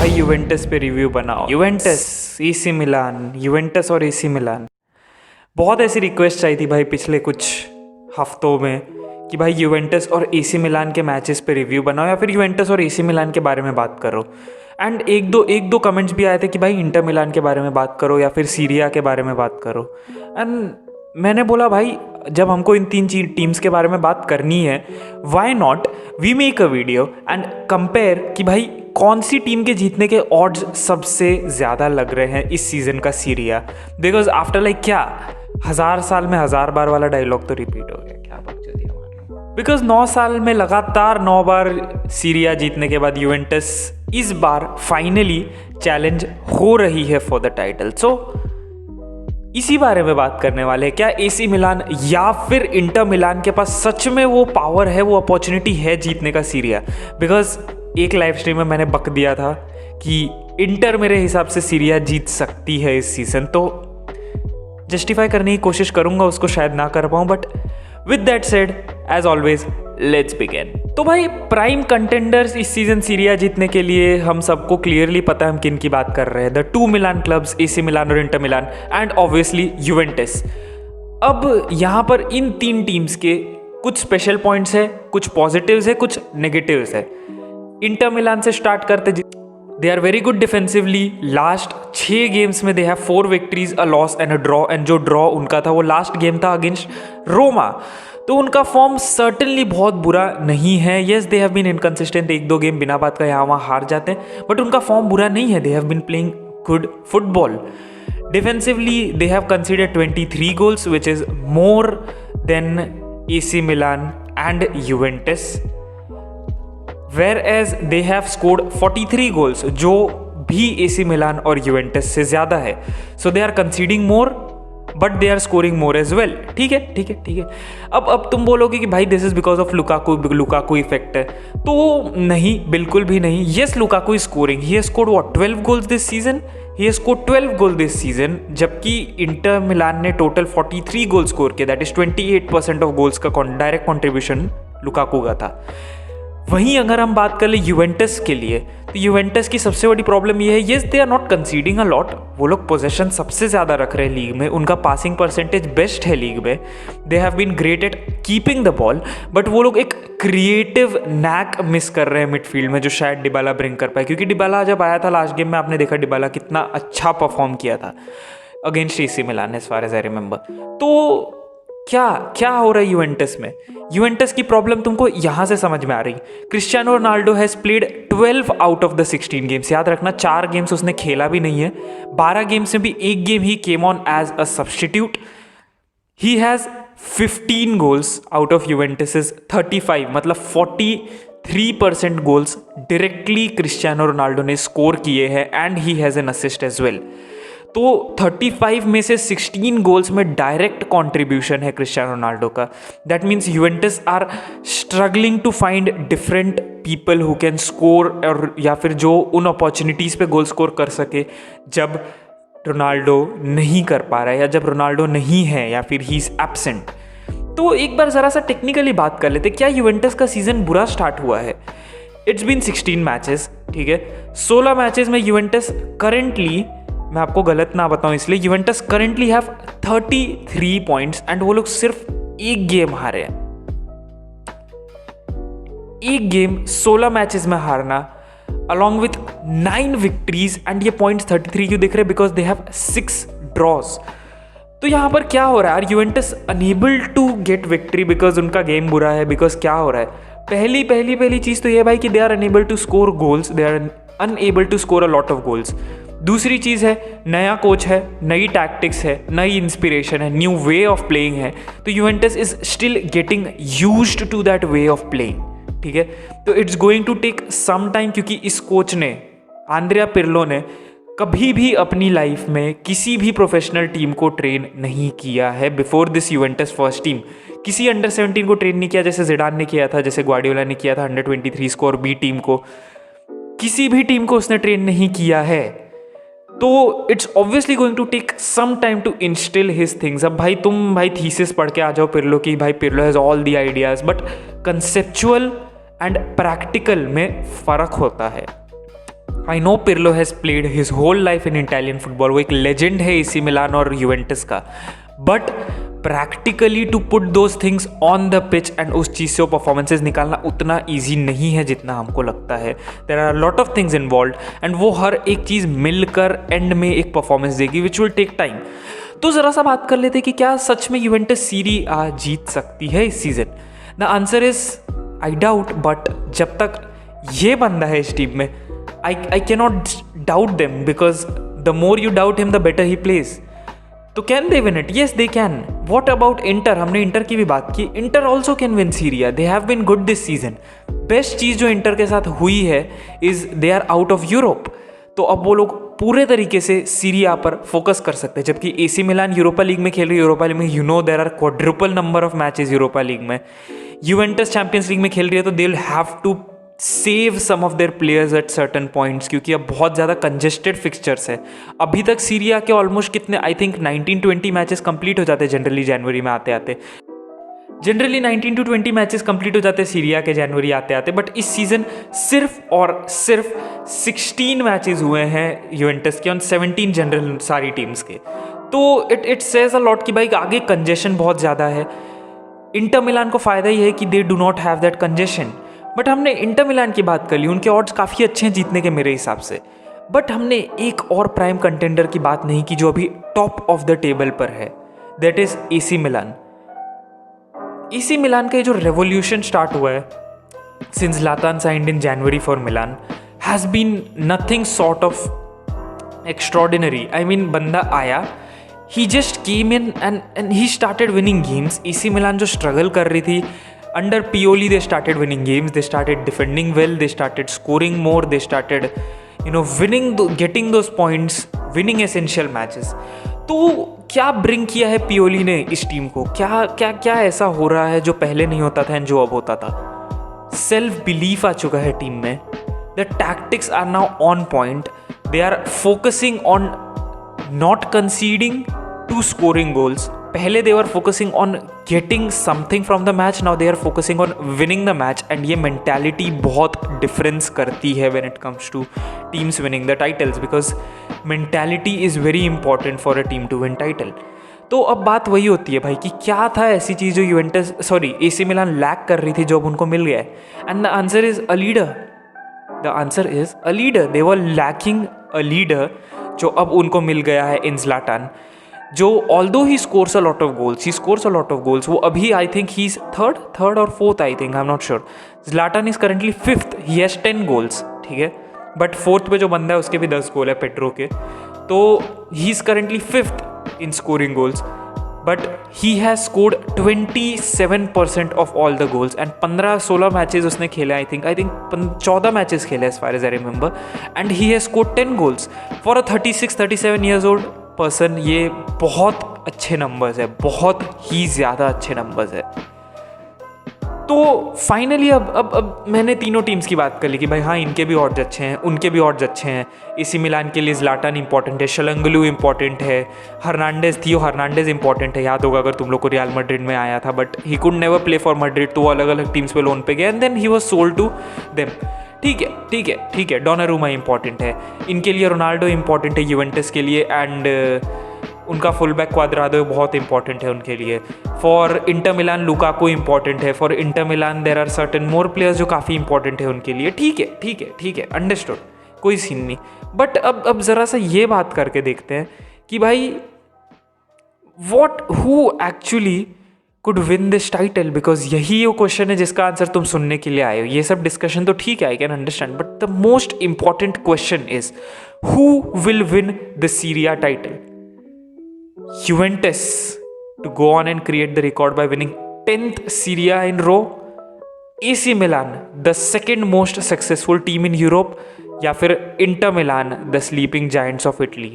भाई यूवेंटस पे रिव्यू बनाओ, यूवेंटस एसी मिलान, यूवेंटस और एसी मिलान। बहुत ऐसी रिक्वेस्ट आई थी भाई पिछले कुछ हफ्तों में कि भाई यूवेंटस और एसी मिलान के मैचेस पे रिव्यू बनाओ या फिर यूवेंटस और एसी मिलान के बारे में बात करो। एंड एक दो कमेंट्स भी आए थे कि भाई इंटर मिलान के बारे में बात करो या फिर सीरिया के बारे में बात करो। एंड मैंने बोला भाई जब हमको इन तीन टीम्स के बारे में बात करनी है, why not we make a video and compare कि भाई कौन सी टीम के जीतने के ऑड्स सबसे ज़्यादा लग रहे हैं इस सीज़न का सीरिया। बिकॉज आफ्टर लाइक क्या 1000 साल में 1000 बार वाला डायलॉग तो रिपीट हो गया, क्या बकचोदी हमारी। बिकॉज 9 साल में लगातार 9 बार सीरिया जीतने के बाद यूवेंटस इस बार फाइनली चैलेंज हो रही है फॉर द टाइटल। सो इसी बारे में बात करने वाले हैं, क्या एसी मिलान या फिर इंटर मिलान के पास सच में वो पावर है, वो अपॉर्चुनिटी है जीतने का सीरिया। बिकॉज एक लाइव स्ट्रीम में मैंने बक दिया था कि इंटर मेरे हिसाब से सीरिया जीत सकती है इस सीजन, तो जस्टिफाई करने की कोशिश करूंगा, उसको शायद ना कर पाऊं। But with that said as always let's begin. तो भाई प्राइम कंटेंडर्स इस सीजन सीरिया जीतने के लिए हम सबको क्लियरली पता है हम किन की बात कर रहे हैं। द 2 मिलान क्लब्स एसी मिलान और Inter Milan and obviously Juventus. अब यहाँ पर इन तीन टीम्स के कुछ स्पेशल पॉइंट्स है, कुछ पॉजिटिव्स है, कुछ नेगेटिव्स है। इंटर मिलान से स्टार्ट करते, they are very good defensively. Last 6 games में they have 4 victories, a loss and a draw. And जो ड्रॉ उनका था वो लास्ट गेम था अगेंस्ट रोमा। तो उनका फॉर्म सर्टनली बहुत बुरा नहीं है। Yes they have been inconsistent, 1-2 game बिना बात का यहाँ वहाँ हार जाते हैं, बट उनका फॉर्म बुरा नहीं है। They have been playing good football. Defensively they have considered 23 goals which is more than AC Milan and Juventus, whereas they have scored 43 goals, जो भी एसी मिलान और यूवेंटस से ज़्यादा है। So they are conceding more, but they are scoring more as well। ठीक है। अब तुम बोलोगे कि भाई this is because of Lukaku effect है, तो नहीं, बिल्कुल भी नहीं। Yes Lukaku is scoring, he has scored what 12 goals this season, he has scored 12 goal this season, जबकि इंटर मिलान ने टोटल 43 गोल स्कोर किया। दैट इज 28% ऑफ गोल्स का डायरेक्ट कॉन्ट्रीब्यूशन लुकाकू का था। वहीं अगर हम बात कर ले यूवेंटस के लिए, तो यूवेंटस की सबसे बड़ी प्रॉब्लम ये है, yes they are not conceding a lot. वो लोग पोजेशन सबसे ज़्यादा रख रहे हैं लीग में, उनका पासिंग परसेंटेज बेस्ट है लीग में। They have been great at keeping the ball, but वो लोग एक क्रिएटिव नैक मिस कर रहे हैं मिडफील्ड में, जो शायद डिबाला ब्रिंग कर पाए। क्योंकि डिबाला जब आया था लास्ट गेम में, आपने देखा डिबाला कितना अच्छा परफॉर्म किया था against AC Milan as far as I remember. तो क्या हो रहा है यूवेंटस में? यूवेंटस की प्रॉब्लम तुमको यहां से समझ में आ रही। Cristiano Ronaldo has played 12 out of the 16 games. याद रखना 4 गेम्स उसने खेला भी नहीं है। 12 गेम्स में भी 1 गेम ही came on as a substitute. He has 15 goals out of Juventus 35, मतलब 43% गोल्स डायरेक्टली क्रिस्टियानो रोनाल्डो ने स्कोर किए हैं and he has an assist as well. तो 35 में से 16 गोल्स में डायरेक्ट कंट्रीब्यूशन है क्रिस्टियानो रोनाल्डो का। That means Juventus are struggling to find different people who can score, और या फिर जो उन अपॉर्चुनिटीज़ पे गोल स्कोर कर सके जब रोनाल्डो नहीं कर पा रहा है या जब रोनाल्डो नहीं है या फिर ही इज एब्सेंट। तो एक बार ज़रा सा टेक्निकली बात कर लेते, क्या यूवेंटस का सीजन बुरा स्टार्ट हुआ है? इट्स बीन 16 मैचेस, ठीक है। 16 मैचेस में यूवेंटस करेंटली, मैं आपको गलत ना बताऊं इसलिए, Juventus currently have 33 points and वो लोग सिर्फ 1 गेम हारे हैं। 1 गेम 16 मैचेस में हारना अलॉन्ग विथ 9 विक्ट्रीज, एंड ये पॉइंट्स 33 क्यों दिख रहे? Because they have 6 draws. तो यहाँ पर क्या हो रहा है? Juventus unable to get victory because उनका गेम बुरा है। बिकॉज क्या हो रहा है? पहली चीज तो ये भाई कि they are unable to score goals, they are unable to score a lot of goals. दूसरी चीज़ है नया कोच है, नई टैक्टिक्स है, नई इंस्पिरेशन है, न्यू वे ऑफ प्लेइंग है। तो Juventus is still getting used to that way of playing, ठीक है। तो it's going to take some time, क्योंकि इस कोच ने, आंद्रिया पिर्लो ने, कभी भी अपनी लाइफ में किसी भी प्रोफेशनल टीम को ट्रेन नहीं किया है before this Juventus first team. किसी अंडर 17 को ट्रेन नहीं किया, जैसे जिडान ने किया था, जैसे ग्वार्डियोला ने किया था अंडर 23 को और बी टीम को। किसी भी टीम को उसने ट्रेन नहीं किया है। तो it's obviously going to take some time to instil his things. अब भाई तुम भाई थीसिस पढ़ के आ जाओ पिर्लो की, भाई Pirlo has all the ideas, but conceptual and practical में फर्क होता है। I know Pirlo has played his whole life in Italian football, वो एक लेजेंड है एसी मिलान और यूवेंटस का, but practically to put those things on the pitch and उस चीज़ से वो परफॉर्मेंसेज निकालना उतना ईजी नहीं है जितना हमको लगता है. There are lot of things involve and वो हर एक चीज़ मिलकर एंड में एक परफॉर्मेंस देगी विच विल टेक टाइम. तो ज़रा सा बात कर लेते कि क्या सच में यूवेंटस सीरी आ जीत सकती है इस season. The answer is I doubt, but जब तक ये बंदा है इस टीम में I cannot doubt them, because the more you doubt him the better he plays. तो can they win it? Yes, they can. What about Inter? हमने inter की भी बात की. Inter also can win Serie A. They have been good this season. Best चीज़ जो Inter के साथ हुई है is they are out of Europe. तो अब वो लोग पूरे तरीके से सीरी आ पर फोकस कर सकते हैं, जबकि एसी मिलान यूरोपा लीग में खेल रही है. यूरोपा लीग में you know there are quadruple number of matches Europa League में. यूवेंटस चैंपियंस लीग में खेल रही है, तो they will have to save some of their players at certain points, क्योंकि अब बहुत ज़्यादा कंजेस्टेड फिक्सचर्स है. अभी तक सीरिया के ऑलमोस्ट कितने, आई थिंक 19-20 मैचेस कंप्लीट हो जाते हैं जनरली जनवरी में आते आते. जनरली 19 to 20 मैचेस कंप्लीट हो जाते हैं सीरिया के जनवरी आते आते, बट इस सीज़न सिर्फ और सिर्फ 16 मैचेस हुए हैं यूवेंटस के ऑन 17 जनरल सारी टीम्स के. तो इट सेज अ लॉट कि भाई आगे कंजेशन बहुत ज़्यादा है. इंटर मिलान को फ़ायदा ही है कि they do not have that congestion. But हमने इंटर मिलान की बात कर ली, उनके ऑड्स काफ़ी अच्छे हैं जीतने के मेरे हिसाब से. बट हमने एक और प्राइम कंटेंडर की बात नहीं की जो अभी टॉप ऑफ द टेबल पर है, that is AC Milan. AC Milan का जो रेवोल्यूशन स्टार्ट हुआ है since Zlatan signed in January for Milan has been nothing sort of extraordinary. I mean बंदा आया, he just came in and he started winning games. AC Milan जो struggle कर रही थी under Pioli, they started winning games, they started defending well, they started scoring more, they started winning, getting those points, winning essential matches. तो क्या bring किया है Pioli ने इस टीम को, क्या क्या क्या ऐसा हो रहा है जो पहले नहीं होता था एंड जो अब होता था. सेल्फ बिलीफ आ चुका है टीम में. The tactics are now on point. They are focusing on not conceding to scoring goals. पहले they were focusing on getting something from the match, now they are focusing on winning the match. And ये mentality बहुत difference करती है when it comes to teams winning the titles, because mentality is very important for a team to win title. तो अब बात वही होती है भाई कि क्या था ऐसी चीज़ जो यूवेंटस एसी मिलान लैक कर रही थी जो अब उनको मिल गया है. And the answer is a leader. The answer is a leader. They were lacking a leader जो अब उनको मिल गया है इन ज़्लातान, जो although he scores a lot of goals, वो अभी I think he is third और fourth, I think, I am not sure. Zlatan is currently 5th, he has 10 goals, ठीक है. बट 4th पे जो बंदा है उसके भी 10 गोल है, पेड्रो के. तो he is currently 5th in scoring goals, but he has scored 27% of all the goals. And 15-16 matches उसने खेले, आई थिंक 14 मैचेस खेले as far as I remember, and he has scored 10 goals for a 36-37 years old person. ये बहुत अच्छे numbers है, बहुत ही ज़्यादा अच्छे नंबर्स है. तो फाइनली अब मैंने तीनों टीम्स की बात कर ली कि भाई हाँ, इनके भी ऑड्स अच्छे हैं, उनके भी ऑड्स अच्छे हैं. एसी मिलान के लिए ज़्लातान इंपॉर्टेंट है, शलंगलू इंपॉर्टेंट है, थियो हर्नांडेज इंपॉर्टेंट है. याद होगा अगर तुम लोग को, रियल मैड्रिड में आया था but he could never play for Madrid, तो वो अलग अलग टीम्स पे लोन पे गया and then he was sold to them. ठीक है. डोनारूमा इंपॉर्टेंट है इनके लिए, रोनाल्डो इंपॉर्टेंट है यूवेंटस के लिए, एंड उनका फुल बैक क्वाद्राडो बहुत इंपॉर्टेंट है उनके लिए. For Inter Milan Lukaku important है. For Inter Milan there are certain more players जो काफ़ी इंपॉर्टेंट है उनके लिए. ठीक है, अंडरस्टूड, कोई सीन नहीं. बट अब ज़रा सा ये बात करके देखते हैं कि भाई who actually could win this title, because यही वो क्वेश्चन है जिसका आंसर तुम सुनने के लिए आए हो. ये सब डिस्कशन तो ठीक है, I can understand, but the most important question is who will win the Syria title. Juventus to go on and create the record by winning 10th Serie A in row, AC Milan the second most successful team in Europe, या फिर Inter Milan the sleeping giants of Italy.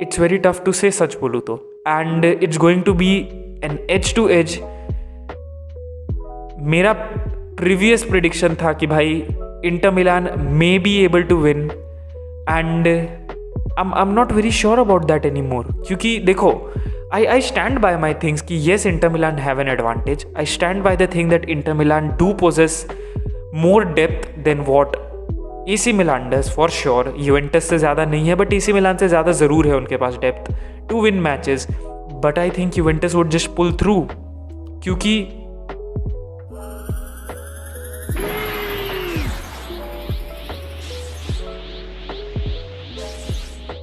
It's very tough to say, सच बोलूँ तो, and it's going to be an edge to edge. मेरा previous prediction था कि भाई Inter Milan may be able to win, and I'm not very sure about that anymore. क्योंकि देखो, I stand by my things कि yes, Inter Milan have an advantage. I stand by the thing that Inter Milan do possess more depth than what AC Milan does for sure. Juventus से ज़्यादा नहीं है but AC मिलान से ज़्यादा ज़रूर है उनके पास depth to win matches, but I think Juventus would just pull through, क्योंकि